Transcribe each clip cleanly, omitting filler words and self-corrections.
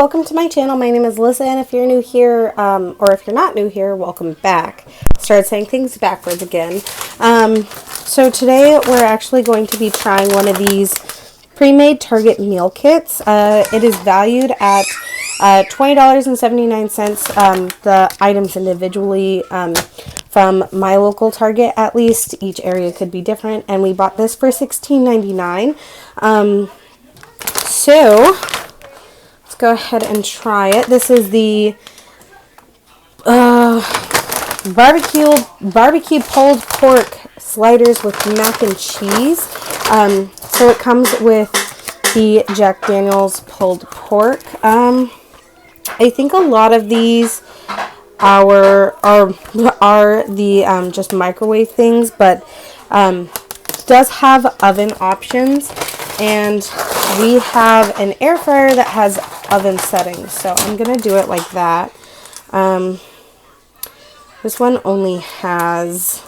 welcome to my channel. My name is Alyssa, and if you're new here, or if you're not new here, welcome back. Started saying things backwards again. So today we're actually going to be trying one of these pre-made Target meal kits. It is valued at $20.79, the items individually, from my local Target at least. Each area could be different, and we bought this for $16.99. So let's go ahead and try it. This is the barbecue pulled pork sliders with mac and cheese. So it comes with the Jack Daniel's pulled pork. I think a lot of these are the just microwave things, but does have oven options, and we have an air fryer that has oven settings, so I'm gonna do it like that. This one only has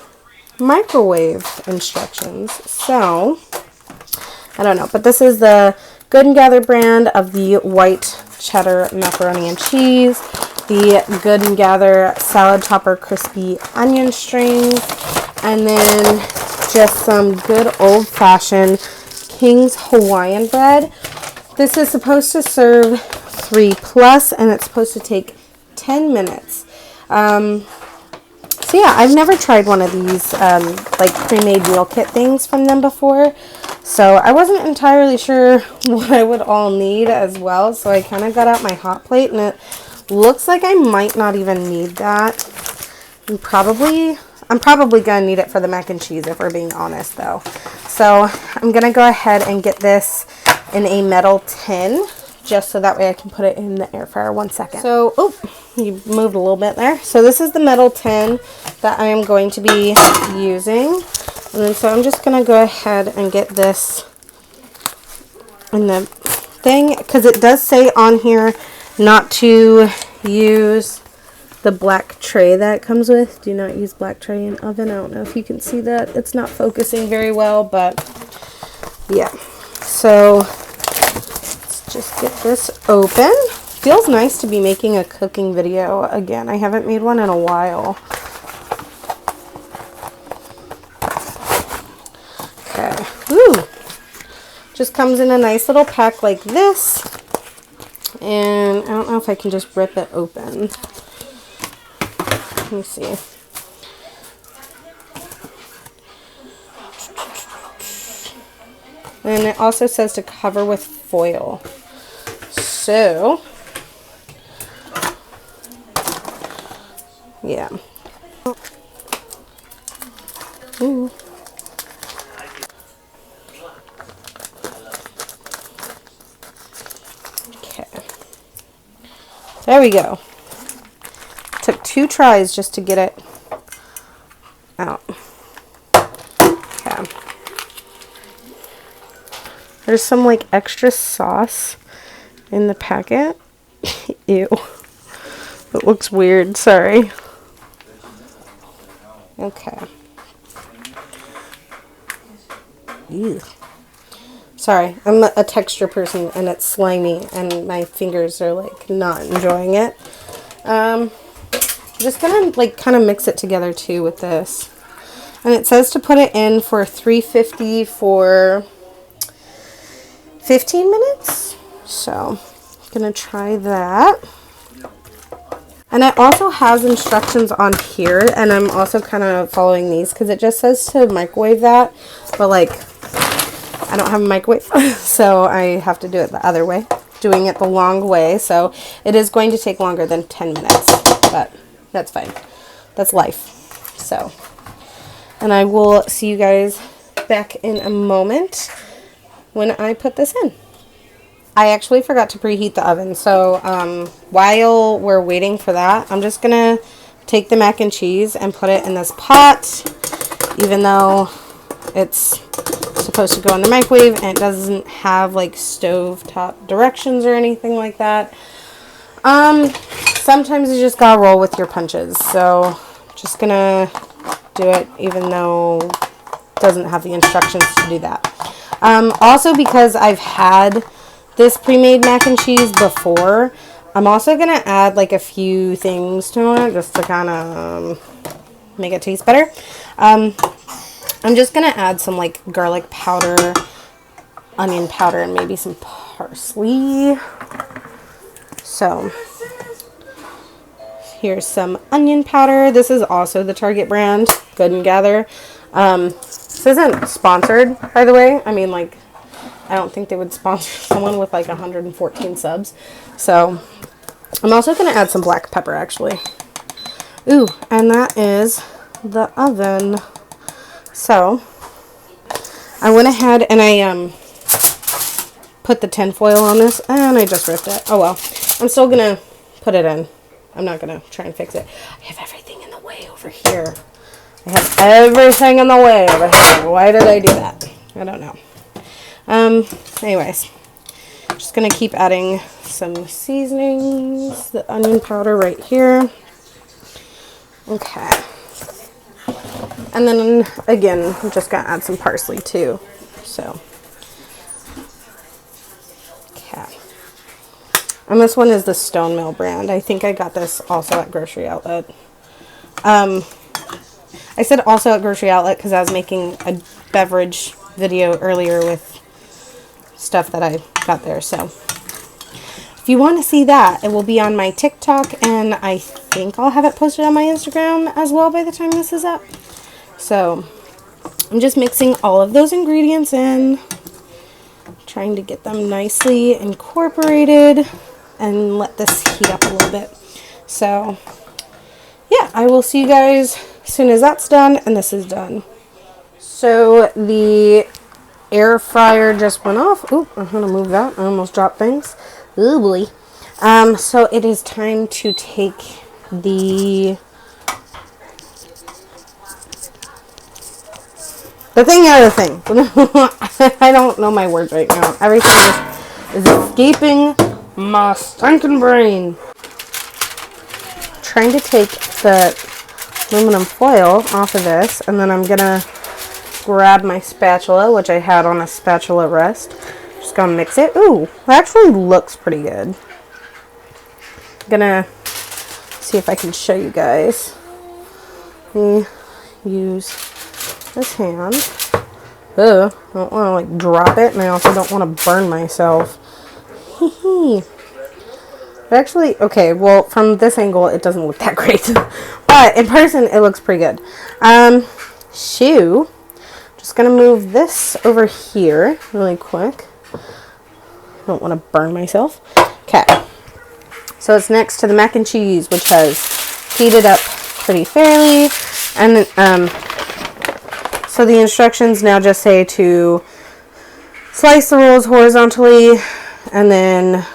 microwave instructions, so I don't know, but this is the Good and Gather brand of the white cheddar macaroni and cheese, the Good and Gather salad topper crispy onion strings, and then just some good old-fashioned King's Hawaiian bread. This is supposed to serve 3+, and it's supposed to take 10 minutes. So yeah, I've never tried one of these like pre-made meal kit things from them before, so I wasn't entirely sure what I would all need as well, so I kind of got out my hot plate, and it looks like I might not even need that. I'm probably gonna need it for the mac and cheese, if we're being honest though. So I'm gonna go ahead and get this in a metal tin, just so that way I can put it in the air fryer. 1 second. So, oh, you moved a little bit there. So this is the metal tin that I am going to be using. And then so I'm just gonna go ahead and get this in the thing, because it does say on here not to use the black tray that it comes with. Do not use black tray in oven. I don't know if you can see that. It's not focusing very well, but yeah. So let's just get this open. Feels nice to be making a cooking video again. I haven't made one in a while. Okay. Woo! Just comes in a nice little pack like this. And I don't know if I can just rip it open. Let me see. And it also says to cover with foil. So, yeah. Ooh. Okay. There we go. Took 2 tries just to get it out. Okay. There's some like extra sauce in the packet. Ew. It looks weird, sorry. Okay. Ew. Sorry, I'm a texture person and it's slimy and my fingers are like not enjoying it. Just gonna like kind of mix it together too with this, and it says to put it in for 350 for 15 minutes, so I'm gonna try that. And it also has instructions on here, and I'm also kind of following these because it just says to microwave that, but like I don't have a microwave so I have to do it the other way, doing it the long way, so it is going to take longer than 10 minutes, but that's fine. That's life. So, and I will see you guys back in a moment when I put this in. I actually forgot to preheat the oven, so while we're waiting for that, I'm just gonna take the mac and cheese and put it in this pot, even though it's supposed to go in the microwave and it doesn't have like stovetop directions or anything like that. Sometimes you just gotta roll with your punches, so just gonna do it even though it doesn't have the instructions to do that. Also, because I've had this pre-made mac and cheese before. I'm also going to add like a few things to it just to kind of make it taste better. I'm just going to add some like garlic powder, onion powder, and maybe some parsley. So here's some onion powder. This is also the Target brand, Good and Gather. This isn't sponsored, by the way. I mean, like, I don't think they would sponsor someone with like 114 subs. So I'm also going to add some black pepper, actually. Ooh, and that is the oven. So I went ahead and I put the tin foil on this, and I just ripped it. Oh well. I'm still going to put it in. I'm not going to try and fix it. I have everything in the way over here. I have everything in the way over here. Why did I do that? I don't know. Anyways, just going to keep adding some seasonings. The onion powder right here. Okay. And then, again, I'm just going to add some parsley, too. So, okay. And this one is the Stone Mill brand. I think I got this also at Grocery Outlet. I said also at Grocery Outlet because I was making a beverage video earlier with stuff that I got there. So if you want to see that, it will be on my TikTok, and I think I'll have it posted on my Instagram as well by the time this is up. So I'm just mixing all of those ingredients in, trying to get them nicely incorporated and let this heat up a little bit. So yeah, I will see you guys as soon as that's done and this is done. So the air fryer just went off. Ooh, I'm gonna move that. I almost dropped things. Oh boy. So it is time to take the thing out of the thing. I don't know my words right now. Everything just is escaping my stinking brain. Trying to take the aluminum foil off of this, and then I'm gonna grab my spatula, which I had on a spatula rest. Just gonna mix it. Ooh, it actually looks pretty good. I'm gonna see if I can show you guys. Let me use this hand. Ugh, I don't want to like drop it, and I also don't want to burn myself. Hee. Actually, okay, well, from this angle, it doesn't look that great. But in person, it looks pretty good. Just gonna move this over here really quick. Don't want to burn myself. Okay. So it's next to the mac and cheese, which has heated up pretty fairly. And so the instructions now just say to slice the rolls horizontally and then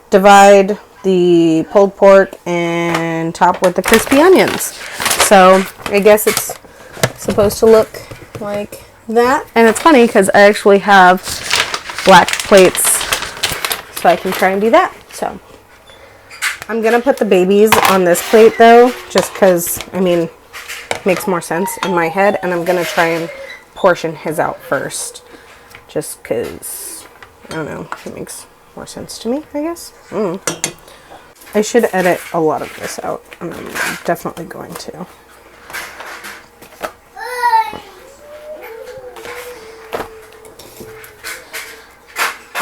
divide the pulled pork and top with the crispy onions. So I guess it's supposed to look like that. And it's funny because I actually have black plates, so I can try and do that. So I'm going to put the babies on this plate though, just because, I mean, it makes more sense in my head. And I'm going to try and portion his out first, just because, I don't know, it makes more sense to me, I guess. I should edit a lot of this out, and I'm definitely going to.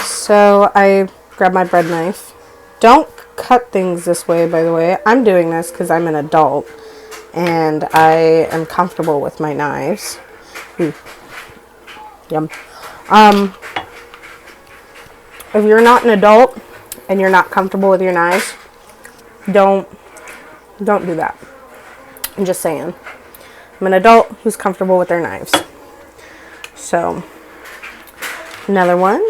So I grab my bread knife. Don't cut things this way, by the way. I'm doing this because I'm an adult and I am comfortable with my knives. Ooh. Yum. If you're not an adult and you're not comfortable with your knives, don't do that. I'm just saying. I'm an adult who's comfortable with their knives. So, another one.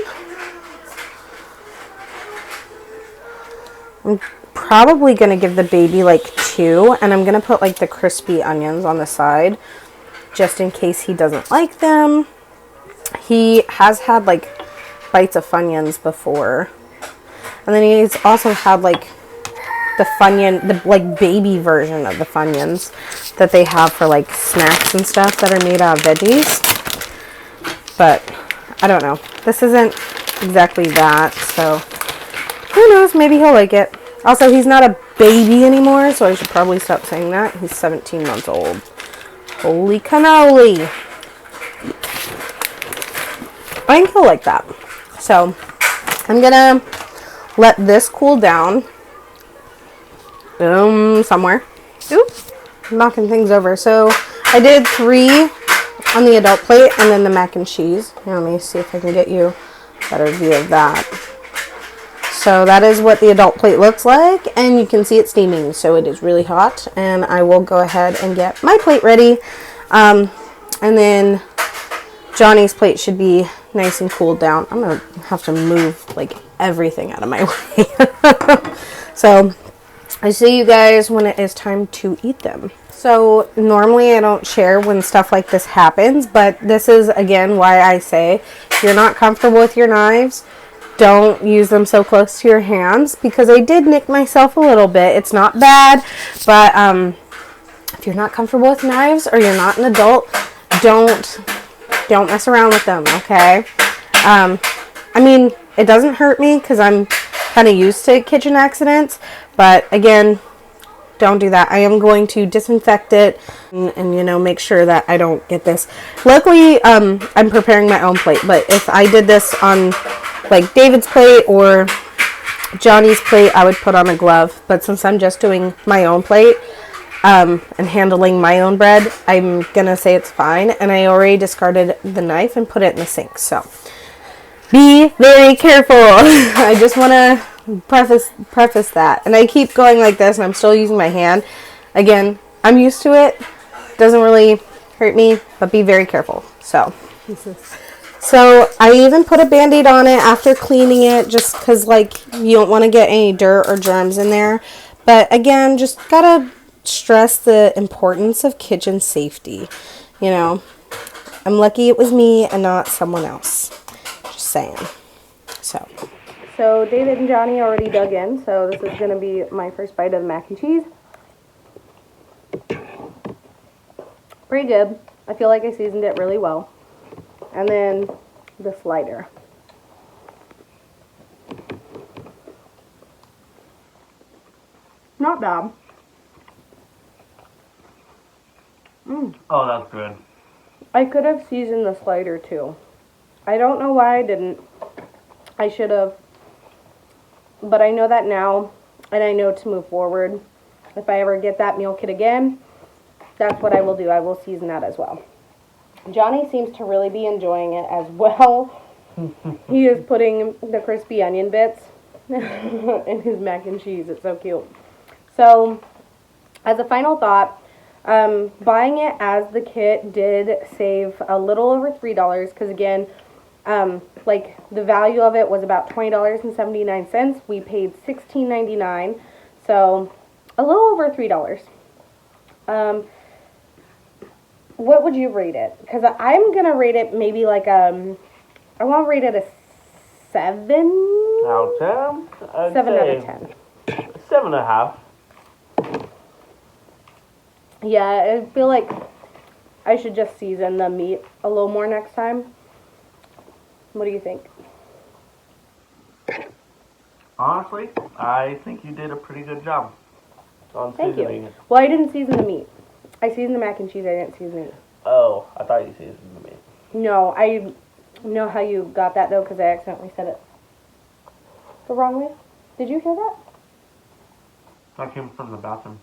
I'm probably going to give the baby like 2, and I'm going to put like the crispy onions on the side just in case he doesn't like them. He has had like bites of Funyuns before, and then he's also had like the Funyun, the like baby version of the Funyuns that they have for like snacks and stuff that are made out of veggies. But I don't know, this isn't exactly that. So who knows? Maybe he'll like it. Also, he's not a baby anymore, so I should probably stop saying that. He's 17 months old. Holy cannoli! I think he'll like that. So I'm gonna let this cool down. Somewhere. Oops, knocking things over. So I did 3 on the adult plate and then the mac and cheese. Here, let me see if I can get you a better view of that. So that is what the adult plate looks like, and you can see it steaming, so it is really hot. And I will go ahead and get my plate ready. And then Johnny's plate should be nice and cooled down. I'm gonna have to move like everything out of my way. So I see you guys when it is time to eat them. So normally I don't share when stuff like this happens, but this is again why I say if you're not comfortable with your knives, don't use them so close to your hands, because I did nick myself a little bit. It's not bad, but if you're not comfortable with knives or you're not an adult, don't mess around with them, okay? I mean, it doesn't hurt me because I'm kind of used to kitchen accidents, but again, don't do that. I am going to disinfect it and you know, make sure that I don't get this. Luckily, I'm preparing my own plate, but if I did this on like David's plate or Johnny's plate, I would put on a glove. But since I'm just doing my own plate and handling my own bread, I'm gonna say it's fine. And I already discarded the knife and put it in the sink. So be very careful. I just want to preface that. And I keep going like this, and I'm still using my hand. Again, I'm used to it. Doesn't really hurt me, but be very careful. So I even put a Band-Aid on it after cleaning it, just because like you don't want to get any dirt or germs in there. But again, just gotta stress the importance of kitchen safety. You know, I'm lucky it was me and not someone else. Just saying. So David and Johnny already dug in, so this is gonna be my first bite of the mac and cheese. Pretty good. I feel like I seasoned it really well. And then the slider. Not bad. Oh, that's good. I could have seasoned the slider too. I don't know why I didn't. I should have. But I know that now, and I know to move forward. If I ever get that meal kit again, that's what I will do. I will season that as well. Johnny seems to really be enjoying it as well. He is putting the crispy onion bits in his mac and cheese. It's so cute. So, as a final thought, buying it as the kit did save a little over $3 because, again, like the value of it was about $20.79. We paid $16.99, so a little over $3. What would you rate it? Because I'm gonna rate it maybe like I want to rate it a 7 out of 10. I'd 7 out say of 10. 7.5. Yeah, I feel like I should just season the meat a little more next time. What do you think? Honestly, I think you did a pretty good job on seasoning it. Well, I didn't season the meat. I seasoned the mac and cheese. I didn't season the meat. Oh, I thought you seasoned the meat. No, I know how you got that though because I accidentally said it the wrong way. Did you hear that? That came from the bathroom.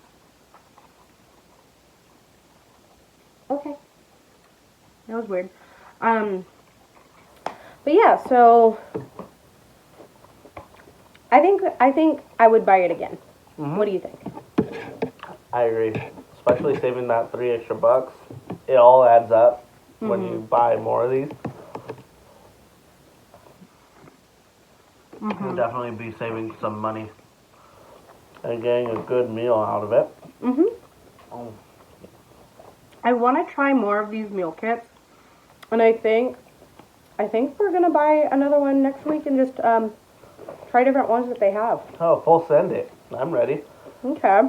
Okay. That was weird. But yeah, so I think I would buy it again. Mm-hmm. What do you think? I agree. Especially saving that $3 extra. It all adds up when you buy more of these. You'll definitely be saving some money and getting a good meal out of it. I want to try more of these meal kits, and I think we're gonna buy another one next week and just try different ones that they have. Oh, full send it. I'm ready. Okay.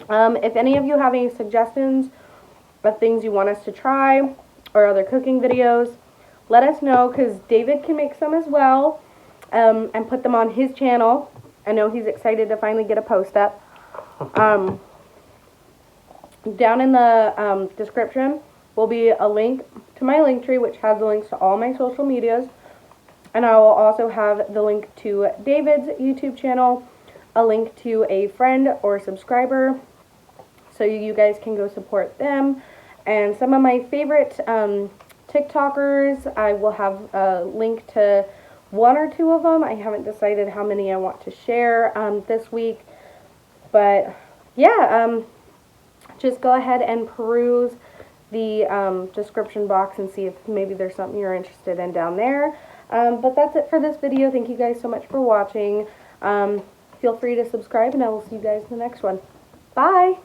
If any of you have any suggestions of things you want us to try or other cooking videos, let us know because David can make some as well. and put them on his channel. I know he's excited to finally get a post up. Down in the description will be a link to my LinkTree, which has the links to all my social medias. And I will also have the link to David's YouTube channel, a link to a friend or subscriber, so you guys can go support them. And some of my favorite TikTokers, I will have a link to 1 or 2 of them. I haven't decided how many I want to share this week. But yeah, just go ahead and peruse the description box and see if maybe there's something you're interested in down there. But that's it for this video. Thank you guys so much for watching. Feel free to subscribe, and I will see you guys in the next one. Bye!